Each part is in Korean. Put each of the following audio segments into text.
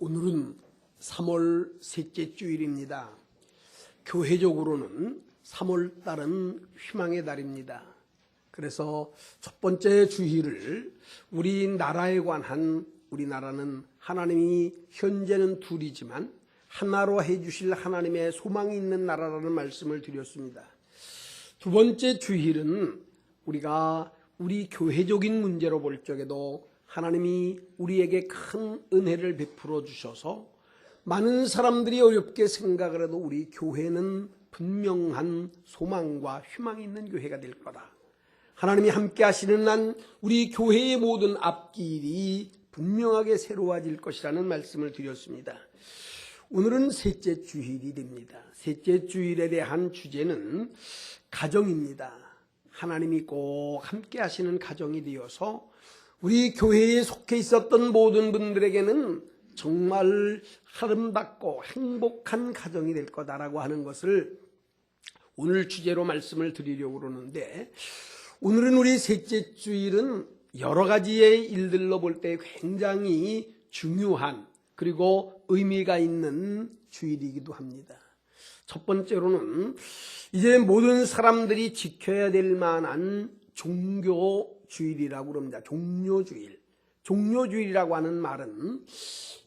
오늘은 3월 셋째 주일입니다. 교회적으로는 3월 달은 희망의 달입니다. 그래서 첫 번째 주일을 우리나라에 관한, 우리나라는 하나님이 현재는 둘이지만 하나로 해주실 하나님의 소망이 있는 나라라는 말씀을 드렸습니다. 두 번째 주일은 우리가 우리 교회적인 문제로 볼 적에도 하나님이 우리에게 큰 은혜를 베풀어 주셔서 많은 사람들이 어렵게 생각을 해도 우리 교회는 분명한 소망과 희망이 있는 교회가 될 거다. 하나님이 함께 하시는 한 우리 교회의 모든 앞길이 분명하게 새로워질 것이라는 말씀을 드렸습니다. 오늘은 셋째 주일이 됩니다. 셋째 주일에 대한 주제는 가정입니다. 하나님이 꼭 함께 하시는 가정이 되어서 우리 교회에 속해 있었던 모든 분들에게는 정말 아름답고 행복한 가정이 될 거다라고 하는 것을 오늘 주제로 말씀을 드리려고 그러는데, 오늘은 우리 셋째 주일은 여러 가지의 일들로 볼 때 굉장히 중요한 그리고 의미가 있는 주일이기도 합니다. 첫 번째로는 이제 모든 사람들이 지켜야 될 만한 종교주일이라고 그럽니다. 종료주일. 종료주일이라고 하는 말은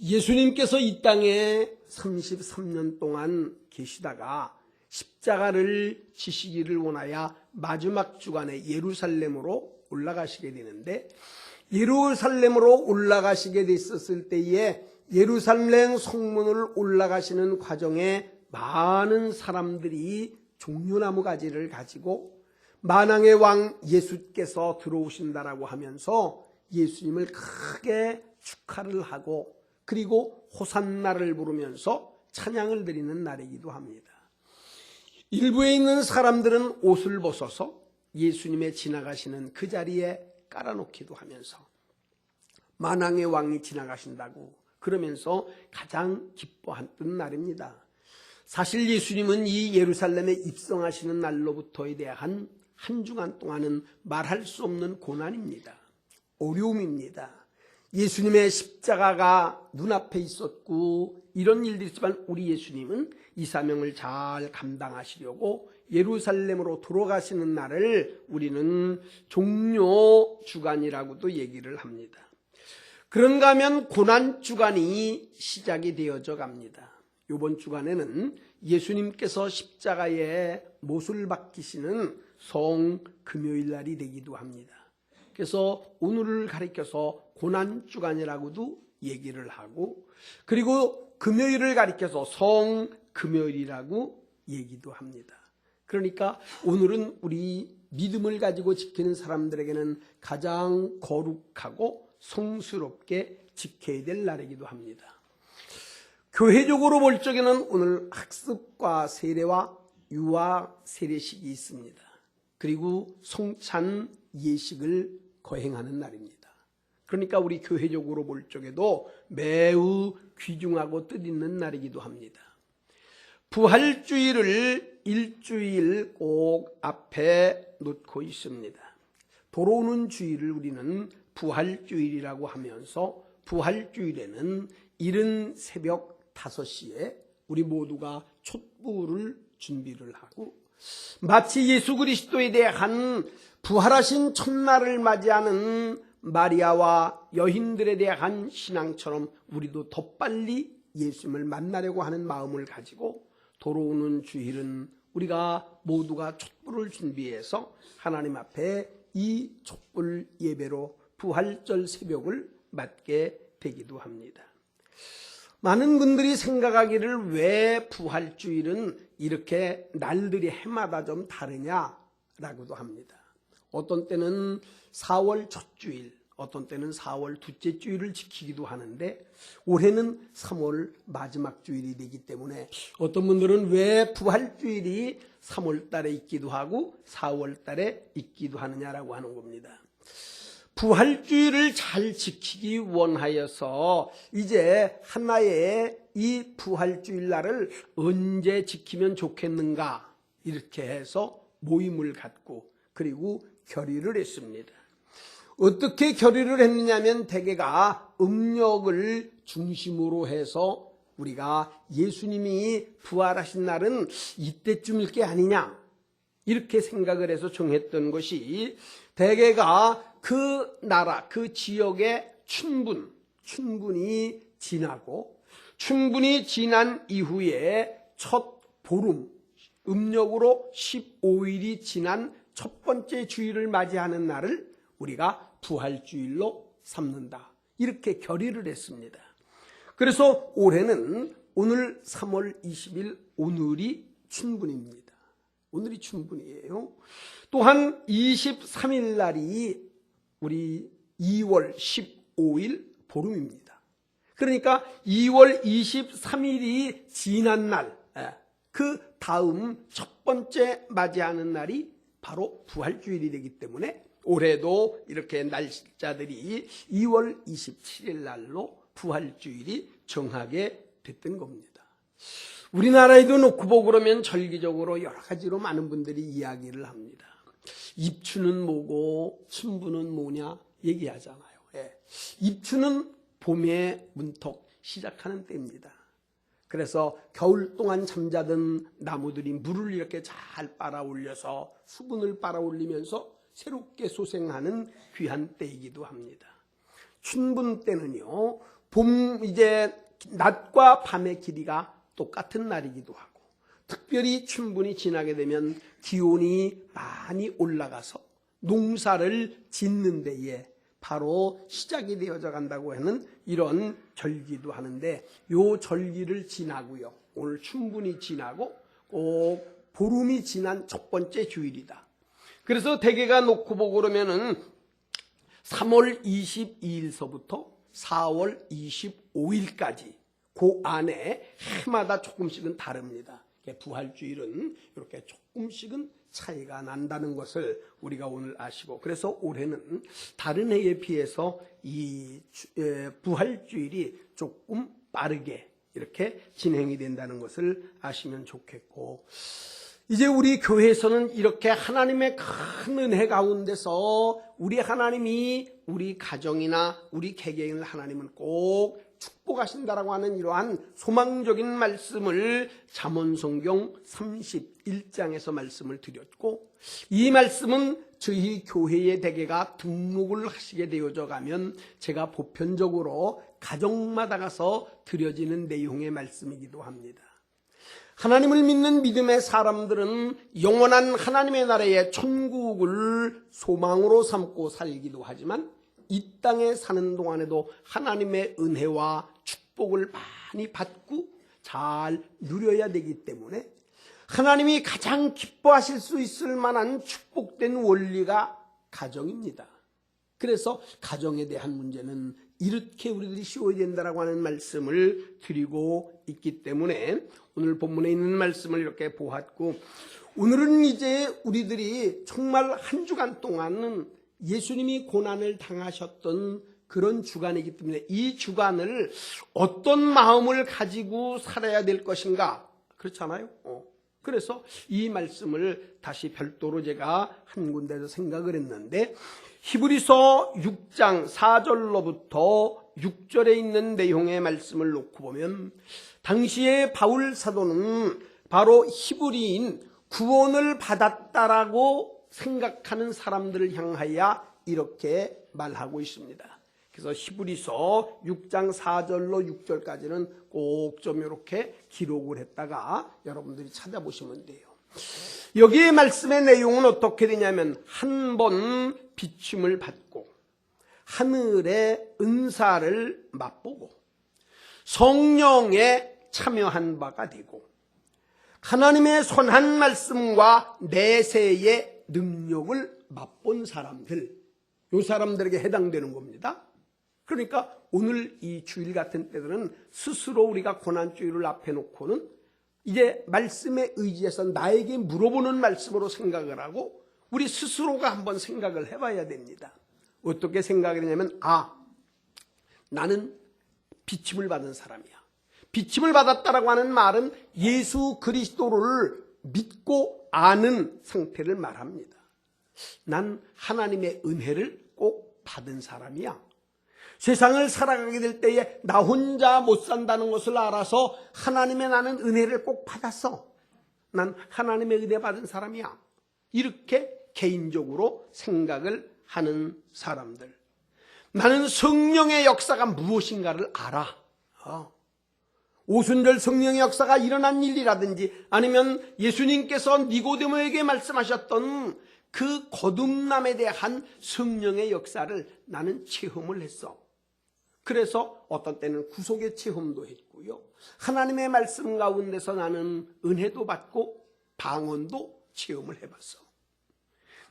예수님께서 이 땅에 33년 동안 계시다가 십자가를 지시기를 원하여 마지막 주간에 예루살렘으로 올라가시게 되는데, 예루살렘으로 올라가시게 됐었을 때에 예루살렘 성문을 올라가시는 과정에 많은 사람들이 종려나무 가지를 가지고 만왕의 왕 예수께서 들어오신다라고 하면서 예수님을 크게 축하를 하고, 그리고 호산나를 부르면서 찬양을 드리는 날이기도 합니다. 일부에 있는 사람들은 옷을 벗어서 예수님의 지나가시는 그 자리에 깔아놓기도 하면서 만왕의 왕이 지나가신다고 그러면서 가장 기뻐했던 날입니다. 사실 예수님은 이 예루살렘에 입성하시는 날로부터에 대한 한 주간 동안은 말할 수 없는 고난입니다. 어려움입니다. 예수님의 십자가가 눈앞에 있었고 이런 일들이 있지만 우리 예수님은 이 사명을 잘 감당하시려고 예루살렘으로 들어가시는 날을 우리는 종료주간이라고도 얘기를 합니다. 그런가 하면 고난주간이 시작이 되어져 갑니다. 이번 주간에는 예수님께서 십자가에 못을 박히시는 성금요일 날이 되기도 합니다. 그래서 오늘을 가리켜서 고난주간이라고도 얘기를 하고, 그리고 금요일을 가리켜서 성금요일이라고 얘기도 합니다. 그러니까 오늘은 우리 믿음을 가지고 지키는 사람들에게는 가장 거룩하고 성스럽게 지켜야 될 날이기도 합니다. 교회적으로 볼 적에는 오늘 학습과 세례와 유아 세례식이 있습니다. 그리고 성찬 예식을 거행하는 날입니다. 그러니까 우리 교회적으로 볼 적에도 매우 귀중하고 뜻있는 날이기도 합니다. 부활주일을 일주일 꼭 앞에 놓고 있습니다. 돌아오는 주일을 우리는 부활주일이라고 하면서, 부활주일에는 이른 새벽 5시에 우리 모두가 촛불을 준비를 하고, 마치 예수 그리스도에 대한 부활하신 첫날을 맞이하는 마리아와 여인들에 대한 신앙처럼 우리도 더 빨리 예수님을 만나려고 하는 마음을 가지고 돌아오는 주일은 우리가 모두가 촛불을 준비해서 하나님 앞에 이 촛불 예배로 부활절 새벽을 맞게 되기도 합니다. 많은 분들이 생각하기를 왜 부활주일은 이렇게 날들이 해마다 좀 다르냐라고도 합니다. 어떤 때는 4월 첫 주일, 어떤 때는 4월 둘째 주일을 지키기도 하는데, 올해는 3월 마지막 주일이 되기 때문에 어떤 분들은 왜 부활주일이 3월 달에 있기도 하고 4월 달에 있기도 하느냐라고 하는 겁니다. 부활주일을 잘 지키기 원하여서 이제 하나의 이 부활주일 날을 언제 지키면 좋겠는가, 이렇게 해서 모임을 갖고 그리고 결의를 했습니다. 어떻게 결의를 했느냐면, 대개가 음력을 중심으로 해서 우리가 예수님이 부활하신 날은 이때쯤일 게 아니냐 이렇게 생각을 해서 정했던 것이 대개가 그 나라 그 지역의 춘분이 지나고 춘분이 지난 이후에 첫 보름 음력으로 15일이 지난 첫 번째 주일을 맞이하는 날을 우리가 부활주일로 삼는다 이렇게 결의를 했습니다. 그래서 올해는 오늘 3월 20일 오늘이 춘분입니다. 오늘이 춘분이에요. 또한 23일 날이 우리 2월 15일 보름입니다. 그러니까 2월 23일이 지난 날, 그 다음 첫 번째 맞이하는 날이 바로 부활주일이 되기 때문에 올해도 이렇게 날짜들이 2월 27일 날로 부활주일이 정하게 됐던 겁니다. 우리나라에도 놓고 보고 그러면 절기적으로 여러 가지로 많은 분들이 이야기를 합니다. 입추는 뭐고 춘분은 뭐냐 얘기하잖아요. 입추는 봄의 문턱 시작하는 때입니다. 그래서 겨울 동안 잠자던 나무들이 물을 이렇게 잘 빨아올려서 수분을 빨아올리면서 새롭게 소생하는 귀한 때이기도 합니다. 춘분 때는요, 봄 이제 낮과 밤의 길이가 똑같은 날이기도 하고, 특별히 춘분이 지나게 되면 기온이 많이 올라가서 농사를 짓는 데에 바로 시작이 되어져 간다고 하는 이런 절기도 하는데, 요 절기를 지나고요, 오늘 춘분이 지나고 꼭 보름이 지난 첫 번째 주일이다. 그래서 대개가 놓고 보고 그러면은 3월 22일서부터 4월 25일까지 그 안에 해마다 조금씩은 다릅니다. 부활주일은 이렇게 조금씩은 차이가 난다는 것을 우리가 오늘 아시고, 그래서 올해는 다른 해에 비해서 이 부활주일이 조금 빠르게 이렇게 진행이 된다는 것을 아시면 좋겠고, 이제 우리 교회에서는 이렇게 하나님의 큰 은혜 가운데서 우리 하나님이 우리 가정이나 우리 개개인을 하나님은 꼭 축복하신다라고 하는 이러한 소망적인 말씀을 잠언성경 31장에서 말씀을 드렸고, 이 말씀은 저희 교회의 대개가 등록을 하시게 되어져 가면 제가 보편적으로 가정마다 가서 드려지는 내용의 말씀이기도 합니다. 하나님을 믿는 믿음의 사람들은 영원한 하나님의 나라의 천국을 소망으로 삼고 살기도 하지만, 이 땅에 사는 동안에도 하나님의 은혜와 축복을 많이 받고 잘 누려야 되기 때문에 하나님이 가장 기뻐하실 수 있을 만한 축복된 원리가 가정입니다. 그래서 가정에 대한 문제는 이렇게 우리들이 쉬어야 된다라고 하는 말씀을 드리고 있기 때문에 오늘 본문에 있는 말씀을 이렇게 보았고, 오늘은 이제 우리들이 정말 한 주간 동안은 예수님이 고난을 당하셨던 그런 주간이기 때문에 이 주간을 어떤 마음을 가지고 살아야 될 것인가, 그렇잖아요. 그래서 이 말씀을 다시 별도로 제가 한 군데서 생각을 했는데, 히브리서 6장 4절로부터 6절에 있는 내용의 말씀을 놓고 보면, 당시에 바울 사도는 바로 히브리인 구원을 받았다라고 생각하는 사람들을 향하여 이렇게 말하고 있습니다. 그래서 히브리서 6장 4절로 6절까지는 꼭 좀 이렇게 기록을 했다가 여러분들이 찾아보시면 돼요. 여기에 말씀의 내용은 어떻게 되냐면, 한 번 비춤을 받고 하늘의 은사를 맛보고 성령에 참여한 바가 되고 하나님의 선한 말씀과 내세의 능력을 맛본 사람들, 이 사람들에게 해당되는 겁니다. 그러니까 오늘 이 주일 같은 때들은 스스로 우리가 고난주일을 앞에 놓고는 이제 말씀에 의지해서 나에게 물어보는 말씀으로 생각을 하고 우리 스스로가 한번 생각을 해봐야 됩니다. 어떻게 생각을 하냐면, 나는 비침을 받은 사람이야. 비침을 받았다라고 하는 말은 예수 그리스도를 믿고 아는 상태를 말합니다. 난 하나님의 은혜를 꼭 받은 사람이야. 세상을 살아가게 될 때에 나 혼자 못 산다는 것을 알아서 하나님의 나는 은혜를 꼭 받았어. 난 하나님의 은혜 받은 사람이야. 이렇게 개인적으로 생각을 하는 사람들. 나는 성령의 역사가 무엇인가를 알아. 오순절 성령의 역사가 일어난 일이라든지 아니면 예수님께서 니고데모에게 말씀하셨던 그 거듭남에 대한 성령의 역사를 나는 체험을 했어. 그래서 어떤 때는 구속의 체험도 했고요. 하나님의 말씀 가운데서 나는 은혜도 받고 방언도 체험을 해봤어.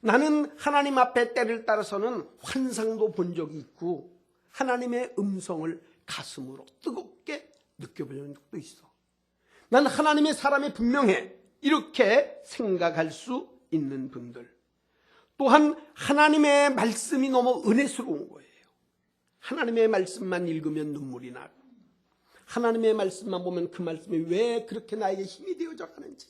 나는 하나님 앞에 때를 따라서는 환상도 본 적이 있고 하나님의 음성을 가슴으로 뜨겁게 느껴본 적도 있어. 난 하나님의 사람이 분명해. 이렇게 생각할 수 있는 분들. 또한 하나님의 말씀이 너무 은혜스러운 거예요. 하나님의 말씀만 읽으면 눈물이 나고 하나님의 말씀만 보면 그 말씀이 왜 그렇게 나에게 힘이 되어져 가는지,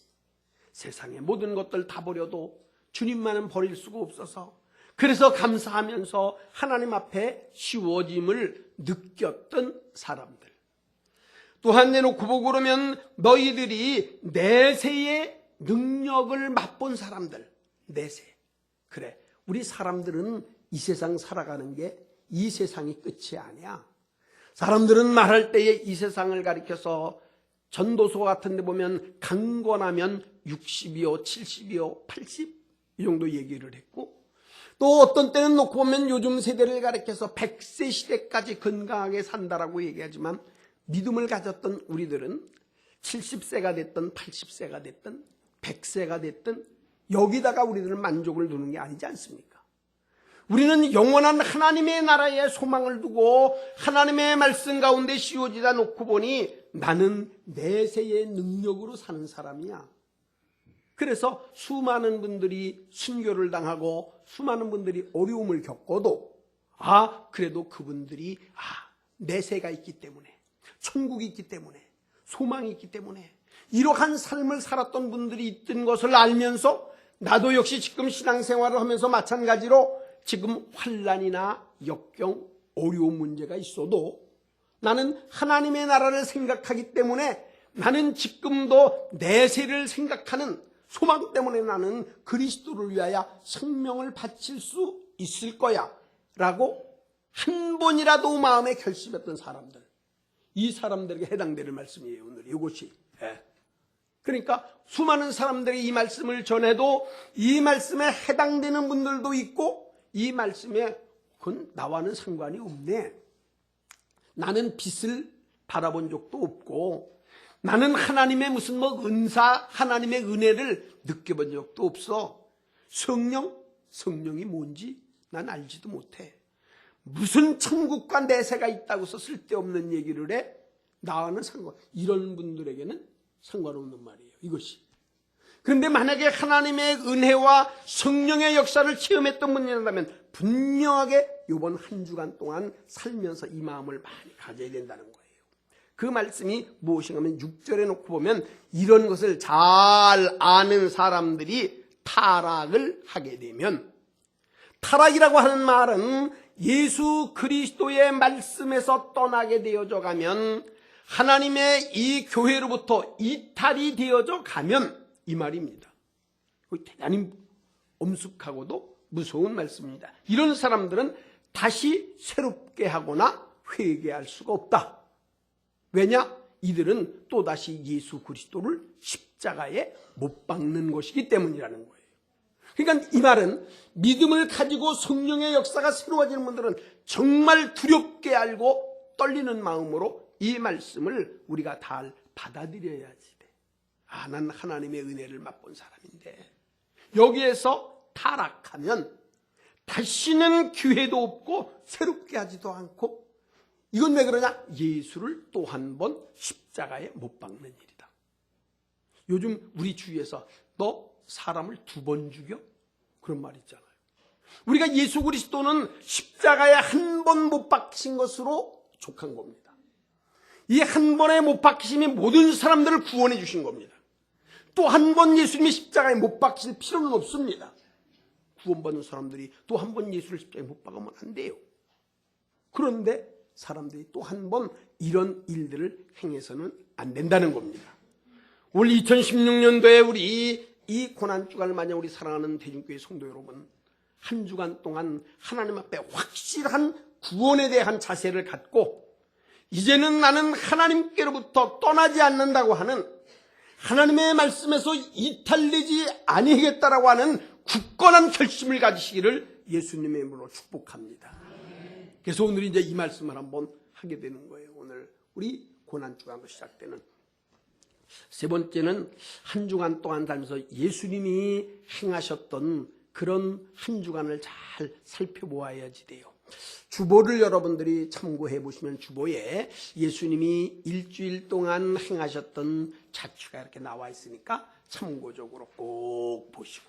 세상의 모든 것들 다 버려도 주님만은 버릴 수가 없어서 그래서 감사하면서 하나님 앞에 쉬워짐을 느꼈던 사람들. 또한 내놓고 보고 그러면 너희들이 내세의 능력을 맛본 사람들. 내세. 그래, 우리 사람들은 이 세상 살아가는 게 이 세상이 끝이 아니야. 사람들은 말할 때에 이 세상을 가리켜서 전도서 같은 데 보면 강건하면 60이요 70이요 80 이 정도 얘기를 했고, 또 어떤 때는 놓고 보면 요즘 세대를 가리켜서 100세 시대까지 건강하게 산다라고 얘기하지만 믿음을 가졌던 우리들은 70세가 됐든 80세가 됐든 100세가 됐든 여기다가 우리들은 만족을 두는 게 아니지 않습니까? 우리는 영원한 하나님의 나라에 소망을 두고 하나님의 말씀 가운데 씌워지다 놓고 보니 나는 내세의 능력으로 사는 사람이야. 그래서 수많은 분들이 순교를 당하고 수많은 분들이 어려움을 겪어도 그래도 그분들이 내세가 있기 때문에, 천국이 있기 때문에, 소망이 있기 때문에 이러한 삶을 살았던 분들이 있던 것을 알면서 나도 역시 지금 신앙생활을 하면서 마찬가지로 지금 환난이나 역경, 어려운 문제가 있어도 나는 하나님의 나라를 생각하기 때문에 나는 지금도 내세를 생각하는 소망 때문에 나는 그리스도를 위하여 생명을 바칠 수 있을 거야 라고 한 번이라도 마음에 결심했던 사람들, 이 사람들에게 해당되는 말씀이에요. 오늘 이것이. 그러니까 수많은 사람들이 이 말씀을 전해도 이 말씀에 해당되는 분들도 있고 이 말씀에 그건 나와는 상관이 없네. 나는 빛을 바라본 적도 없고 나는 하나님의 무슨 은사, 하나님의 은혜를 느껴본 적도 없어. 성령이 뭔지 난 알지도 못해. 무슨 천국과 내세가 있다고 해서 쓸데없는 얘기를 해? 나와는 이런 분들에게는 상관없는 말이에요. 이것이. 그런데 만약에 하나님의 은혜와 성령의 역사를 체험했던 분이라면 분명하게 이번 한 주간 동안 살면서 이 마음을 많이 가져야 된다는 거예요. 그 말씀이 무엇인가 하면 6절에 놓고 보면 이런 것을 잘 아는 사람들이 타락을 하게 되면, 타락이라고 하는 말은 예수 그리스도의 말씀에서 떠나게 되어져 가면, 하나님의 이 교회로부터 이탈이 되어져 가면 이 말입니다. 대단히 엄숙하고도 무서운 말씀입니다. 이런 사람들은 다시 새롭게 하거나 회개할 수가 없다. 왜냐? 이들은 또다시 예수 그리스도를 십자가에 못 박는 것이기 때문이라는 거예요. 그러니까 이 말은 믿음을 가지고 성령의 역사가 새로워지는 분들은 정말 두렵게 알고 떨리는 마음으로 이 말씀을 우리가 다 받아들여야지 돼. 난 하나님의 은혜를 맛본 사람인데 여기에서 타락하면 다시는 기회도 없고 새롭게 하지도 않고, 이건 왜 그러냐? 예수를 또 한 번 십자가에 못 박는 일이다. 요즘 우리 주위에서 너 사람을 2번 죽여? 그런 말 있잖아요. 우리가 예수 그리스도는 십자가에 한 번 못 박힌 것으로 족한 겁니다. 이 한 번에 못 박히심이 모든 사람들을 구원해 주신 겁니다. 또 한 번 예수님이 십자가에 못 박힐 필요는 없습니다. 구원받는 사람들이 또 한 번 예수를 십자가에 못 박으면 안 돼요. 그런데 사람들이 또 한 번 이런 일들을 행해서는 안 된다는 겁니다. 올 2016년도에 우리 이 고난주간을 맞아 우리 사랑하는 대중교회 성도 여러분, 한 주간 동안 하나님 앞에 확실한 구원에 대한 자세를 갖고 이제는 나는 하나님께로부터 떠나지 않는다고 하는, 하나님의 말씀에서 이탈되지 아니하겠다라고 하는 굳건한 결심을 가지시기를 예수님의 이름으로 축복합니다. 그래서 오늘 이제 이 말씀을 한번 하게 되는 거예요. 오늘 우리 고난주간으로 시작되는 세 번째는 한 주간 동안 살면서 예수님이 행하셨던 그런 한 주간을 잘 살펴보아야지 돼요. 주보를 여러분들이 참고해 보시면 주보에 예수님이 일주일 동안 행하셨던 자취가 이렇게 나와 있으니까 참고적으로 꼭 보시고,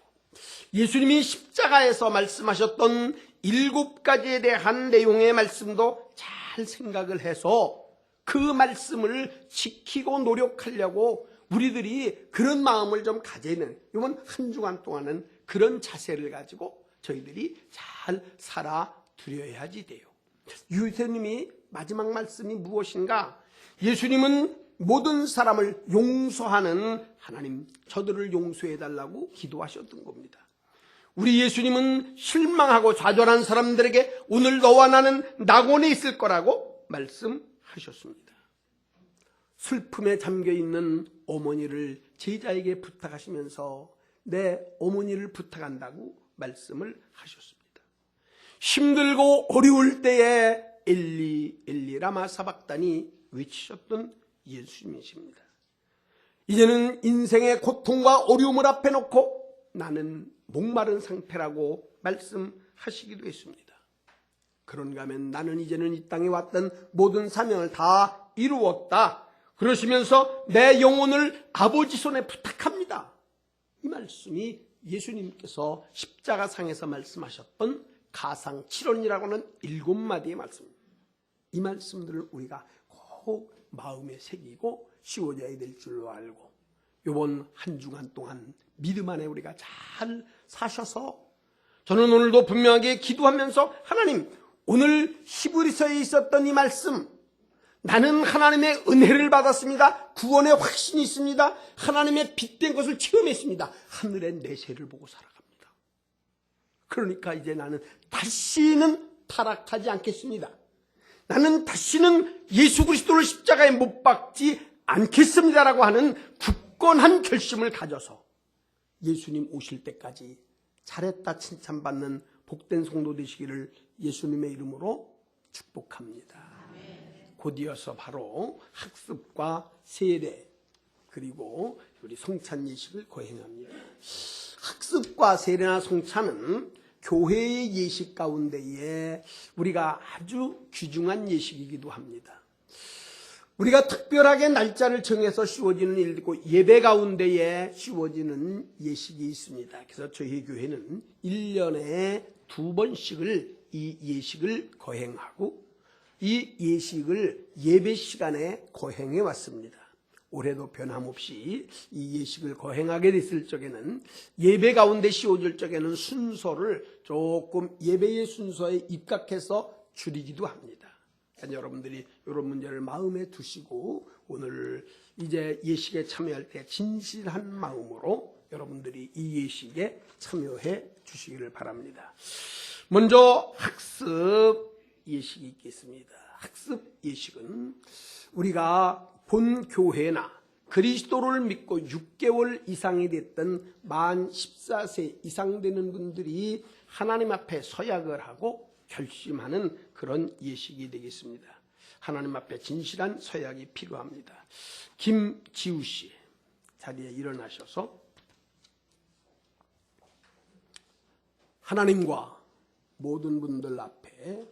예수님이 십자가에서 말씀하셨던 7가지에 대한 내용의 말씀도 잘 생각을 해서 그 말씀을 지키고 노력하려고 우리들이 그런 마음을 좀 가져야 되는, 이번 한 주간 동안은 그런 자세를 가지고 저희들이 잘 살아드려야지 돼요. 예수님이 마지막 말씀이 무엇인가? 예수님은 모든 사람을 용서하는 하나님, 저들을 용서해달라고 기도하셨던 겁니다. 우리 예수님은 실망하고 좌절한 사람들에게 오늘 너와 나는 낙원에 있을 거라고 말씀하셨습니다. 슬픔에 잠겨있는 어머니를 제자에게 부탁하시면서 내 어머니를 부탁한다고 말씀을 하셨습니다. 힘들고 어려울 때에 엘리 엘리 라마 사박다니 외치셨던 예수님이십니다. 이제는 인생의 고통과 어려움을 앞에 놓고 나는 목마른 상태라고 말씀하시기도 했습니다. 그런가 하면 나는 이제는 이 땅에 왔던 모든 사명을 다 이루었다, 그러시면서 내 영혼을 아버지 손에 부탁합니다. 이 말씀이 예수님께서 십자가상에서 말씀하셨던 가상 7원이라고 하는 7마디의 말씀입니다. 이 말씀들을 우리가 꼭 마음에 새기고 씌워져야 될 줄로 알고, 이번 한 주간 동안 믿음 안에 우리가 잘 사셔서, 저는 오늘도 분명하게 기도하면서 하나님, 오늘 히브리서에 있었던 이 말씀, 나는 하나님의 은혜를 받았습니다. 구원의 확신이 있습니다. 하나님의 빛된 것을 체험했습니다. 하늘의 내세를 보고 살아갑니다. 그러니까 이제 나는 다시는 타락하지 않겠습니다. 나는 다시는 예수 그리스도를 십자가에 못 박지 않겠습니다라고 하는 굳건한 결심을 가져서 예수님 오실 때까지 잘했다 칭찬받는 복된 성도 되시기를 예수님의 이름으로 축복합니다. 곧이어서 바로 학습과 세례, 그리고 우리 성찬 예식을 거행합니다. 학습과 세례나 성찬은 교회의 예식 가운데에 우리가 아주 귀중한 예식이기도 합니다. 우리가 특별하게 날짜를 정해서 씌워지는 일이고 예배 가운데에 씌워지는 예식이 있습니다. 그래서 저희 교회는 1년에 2번씩을 이 예식을 거행하고 이 예식을 예배 시간에 거행해 왔습니다. 올해도 변함없이 이 예식을 거행하게 됐을 적에는 예배 가운데 씌워질 적에는 순서를 조금 예배의 순서에 입각해서 줄이기도 합니다. 그러니까 여러분들이 이런 문제를 마음에 두시고 오늘 이제 예식에 참여할 때 진실한 마음으로 여러분들이 이 예식에 참여해 주시기를 바랍니다. 먼저 학습 예식이 있겠습니다. 학습 예식은 우리가 본 교회나 그리스도를 믿고 6개월 이상이 됐던 만 14세 이상 되는 분들이 하나님 앞에 서약을 하고 결심하는 그런 예식이 되겠습니다. 하나님 앞에 진실한 서약이 필요합니다. 김지우 씨 자리에 일어나셔서 하나님과 모든 분들 앞에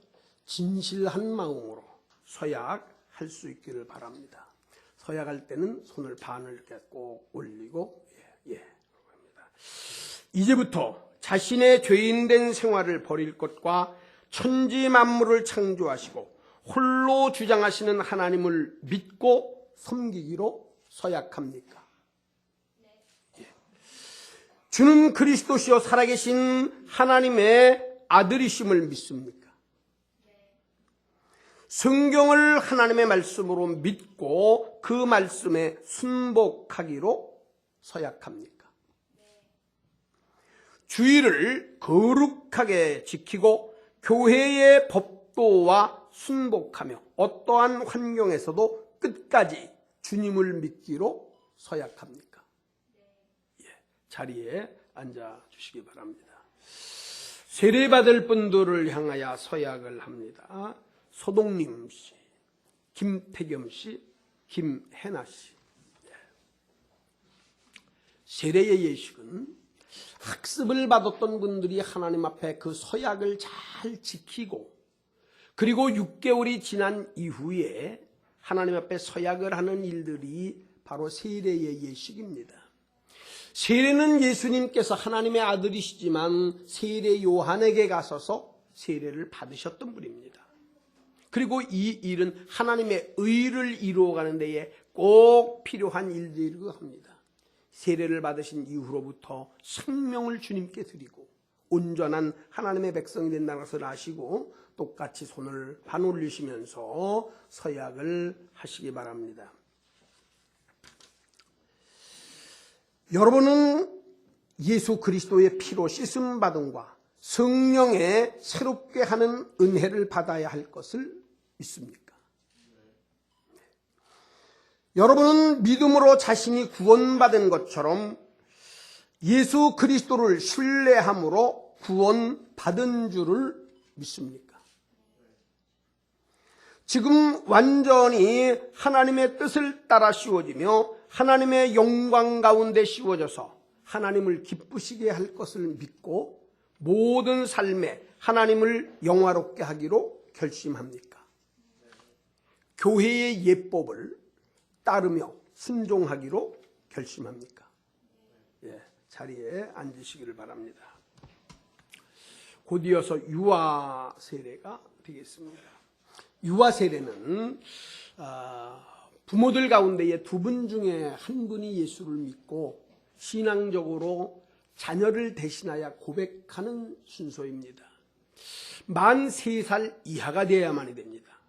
진실한 마음으로 서약할 수 있기를 바랍니다. 서약할 때는 손을 반을 이렇게 꼭 올리고 합니다. 이제부터 자신의 죄인된 생활을 버릴 것과 천지 만물을 창조하시고 홀로 주장하시는 하나님을 믿고 섬기기로 서약합니까? 주는 그리스도시요 살아계신 하나님의 아들이심을 믿습니까? 성경을 하나님의 말씀으로 믿고 그 말씀에 순복하기로 서약합니까? 주의를 거룩하게 지키고 교회의 법도와 순복하며 어떠한 환경에서도 끝까지 주님을 믿기로 서약합니까? 자리에 앉아 주시기 바랍니다. 세례받을 분들을 향하여 서약을 합니다. 소동림 씨, 김태겸 씨, 김혜나 씨. 세례의 예식은 학습을 받았던 분들이 하나님 앞에 그 서약을 잘 지키고 그리고 6개월이 지난 이후에 하나님 앞에 서약을 하는 일들이 바로 세례의 예식입니다. 세례는 예수님께서 하나님의 아들이시지만 세례 요한에게 가셔서 세례를 받으셨던 분입니다. 그리고 이 일은 하나님의 의를 이루어가는 데에 꼭 필요한 일들이라고 합니다. 세례를 받으신 이후로부터 생명을 주님께 드리고 온전한 하나님의 백성이 된다는 것을 아시고 똑같이 손을 반올리시면서 서약을 하시기 바랍니다. 여러분은 예수 그리스도의 피로 씻음 받음과 성령의 새롭게 하는 은혜를 받아야 할 것을 믿습니까? 여러분은 믿음으로 자신이 구원받은 것처럼 예수 그리스도를 신뢰함으로 구원받은 줄을 믿습니까? 지금 완전히 하나님의 뜻을 따라 씌워지며 하나님의 영광 가운데 씌워져서 하나님을 기쁘시게 할 것을 믿고 모든 삶에 하나님을 영화롭게 하기로 결심합니까? 교회의 예법을 따르며 순종하기로 결심합니까? 자리에 앉으시기를 바랍니다. 곧이어서 유아 세례가 되겠습니다. 유아 세례는 부모들 가운데에 두 분 중에 한 분이 예수를 믿고 신앙적으로 자녀를 대신하여 고백하는 순서입니다. 만 3살 이하가 되어야만이 됩니다.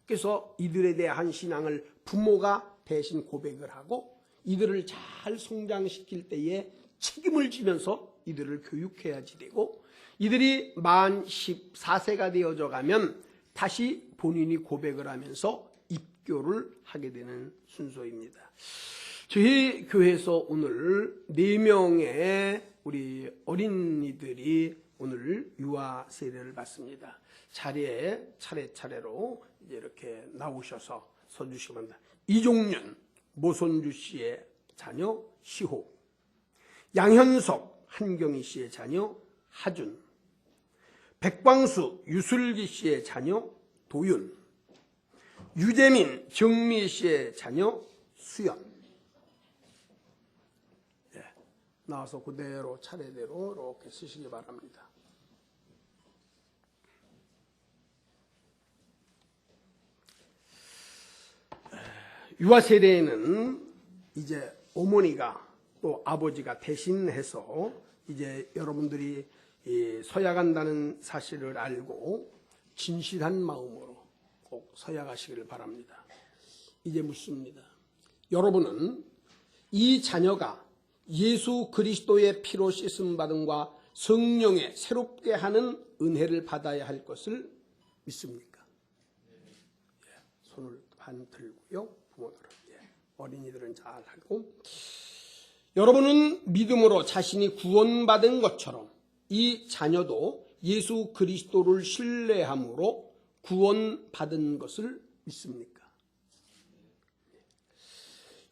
그래서 이들에 대한 신앙을 부모가 대신 고백을 하고 이들을 잘 성장시킬 때에 책임을 지면서 이들을 교육해야지 되고 이들이 만 14세가 되어져 가면 다시 본인이 고백을 하면서 입교를 하게 되는 순서입니다. 저희 교회에서 오늘 4명의 우리 어린이들이 오늘 유아 세례를 받습니다. 자리에 차례차례로 이제 이렇게 나오셔서 서주시기 바랍니다. 이종윤, 모손주 씨의 자녀 시호, 양현석, 한경희 씨의 자녀 하준, 백광수, 유슬기 씨의 자녀 도윤, 유재민, 정미 씨의 자녀 수연. 나와서 그대로 차례대로 이렇게 쓰시기 바랍니다. 유아 세례에는 이제 어머니가 또 아버지가 대신해서 이제 여러분들이 서약한다는 사실을 알고 진실한 마음으로 꼭 서약하시기를 바랍니다. 이제 묻습니다. 여러분은 이 자녀가 예수 그리스도의 피로 씻음 받음과 성령의 새롭게 하는 은혜를 받아야 할 것을 믿습니까? 손을 반 들고요. 부모들은 어린이들은 잘 하고 여러분은 믿음으로 자신이 구원받은 것처럼 이 자녀도 예수 그리스도를 신뢰함으로 구원받은 것을 믿습니까?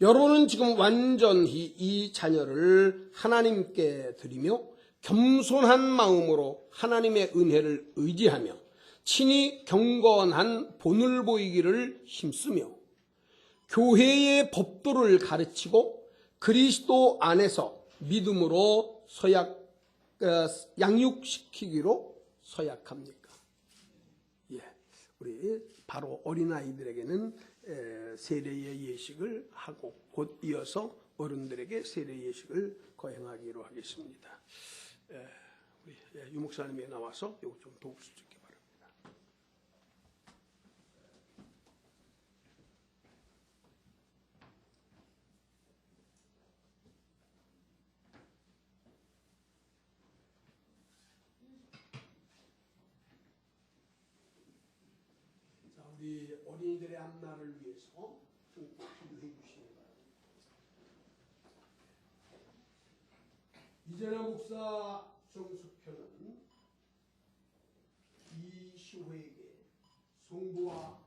여러분은 지금 완전히 이 자녀를 하나님께 드리며 겸손한 마음으로 하나님의 은혜를 의지하며 친히 경건한 본을 보이기를 힘쓰며 교회의 법도를 가르치고 그리스도 안에서 믿음으로 양육시키기로 서약합니까? 우리 바로 어린아이들에게는 세례의 예식을 하고 곧 이어서 어른들에게 세례 예식을 거행하기로 하겠습니다. 우리 유목사님이 나와서 이거 좀 도와주시기 바랍니다. 우리 어린이들의 앞날을 위해서 좀 기도해 주시기 바랍니다. 이전에 목사 정숙현은 이시호에게 성부와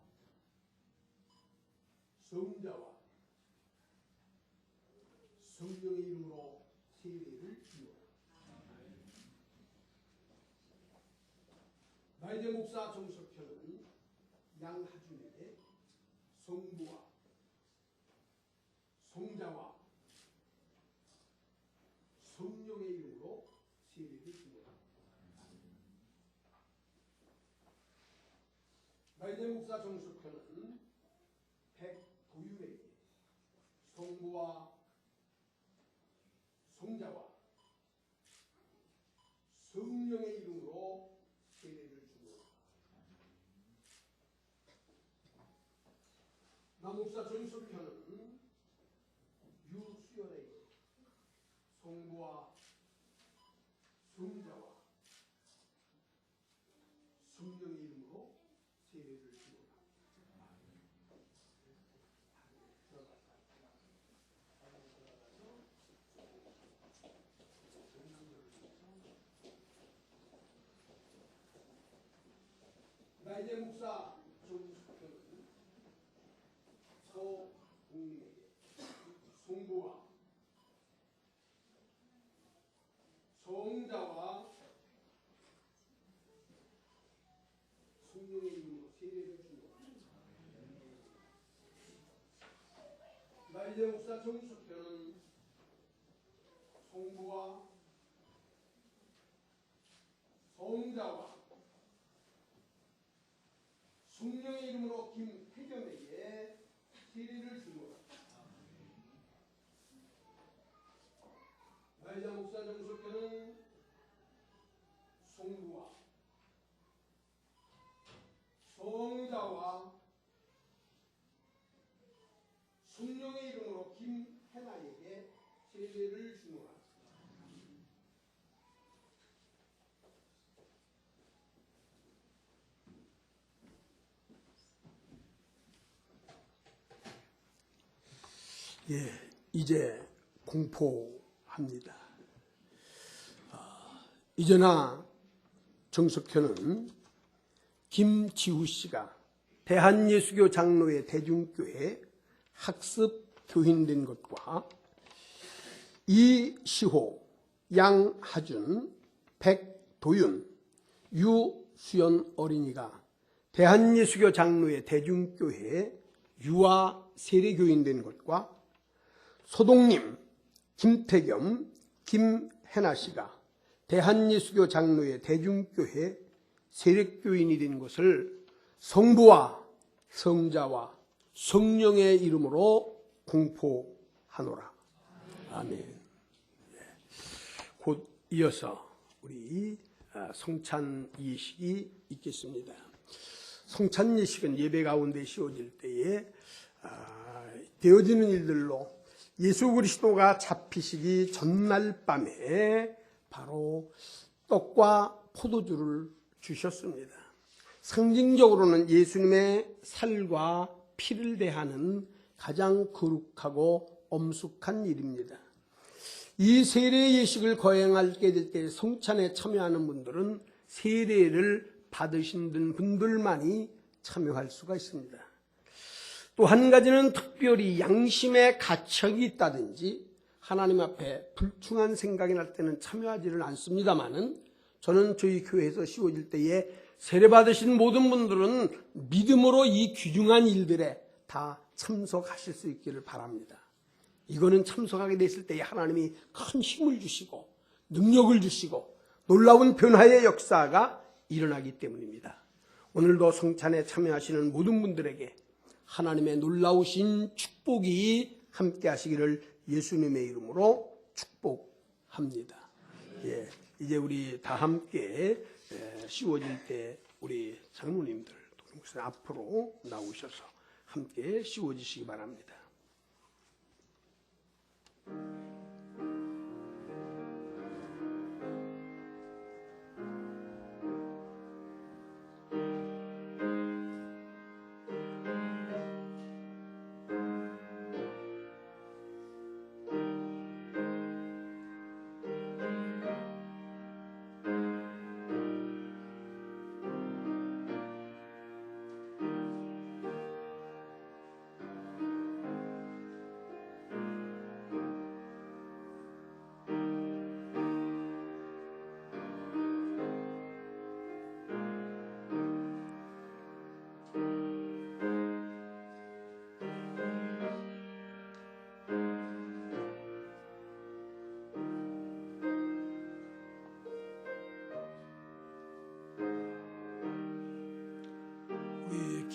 성자와 성령의 이름으로 세례를 주노라. 나이대 목사 정석현은 양하준에게 성부와 성자와 성령의 이름으로 세례를 주노라. 나이대 목사 정석현은 백도윤에게 성부와 성자와 성령의 이름으로 세례를 주노라. 남목사 전석현은 유수연에게 성부와 성자와 성령의 이름으로 세례를 주노라. 나이대 목사 정숙현은 서국민에게 성부와 성자와 성령의 이름으로 세례를 주노라. 나이대 목사 정숙현은 성부와 성자와 성령의 이름으로 김태겸에게 세례를 주노라. 나이자 목사 정석현은 성부와 성자와 성령의 이름으로 김혜나에게 세례를 주노라. 예, 이제 공포합니다. 이제나 정석현은 김지우 씨가 대한예수교 장로회 대중교회 학습 교인된 것과 이시호, 양하준, 백도윤, 유수연 어린이가 대한예수교 장로회 대중교회 유아 세례교인된 것과 소동님, 김태겸, 김혜나 씨가 대한예수교 장로회 대중교회 세례교인이 된 것을 성부와 성자와 성령의 이름으로 공포하노라. 아멘. 곧 이어서 우리 성찬 예식이 있겠습니다. 성찬 예식은 예배 가운데 씌워질 때에 되어지는 일들로 예수 그리스도가 잡히시기 전날 밤에 바로 떡과 포도주를 주셨습니다. 상징적으로는 예수님의 살과 피를 대하는 가장 거룩하고 엄숙한 일입니다. 이 세례 예식을 거행하게 될 때 성찬에 참여하는 분들은 세례를 받으신 분들만이 참여할 수가 있습니다. 또 한 가지는 특별히 양심의 가책이 있다든지 하나님 앞에 불충한 생각이 날 때는 참여하지를 않습니다만은 저는 저희 교회에서 씌워질 때에 세례받으신 모든 분들은 믿음으로 이 귀중한 일들에 다 참석하실 수 있기를 바랍니다. 이거는 참석하게 됐을 때에 하나님이 큰 힘을 주시고 능력을 주시고 놀라운 변화의 역사가 일어나기 때문입니다. 오늘도 성찬에 참여하시는 모든 분들에게 하나님의 놀라우신 축복이 함께 하시기를 예수님의 이름으로 축복합니다. 예, 이제 우리 다 함께 씌워질 때 우리 장로님들 앞으로 나오셔서 함께 씌워주시기 바랍니다.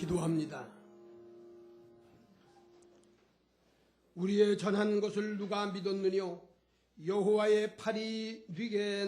기도합니다. 우리의 전한 것을 누가 믿었느뇨? 여호와의 팔이 네게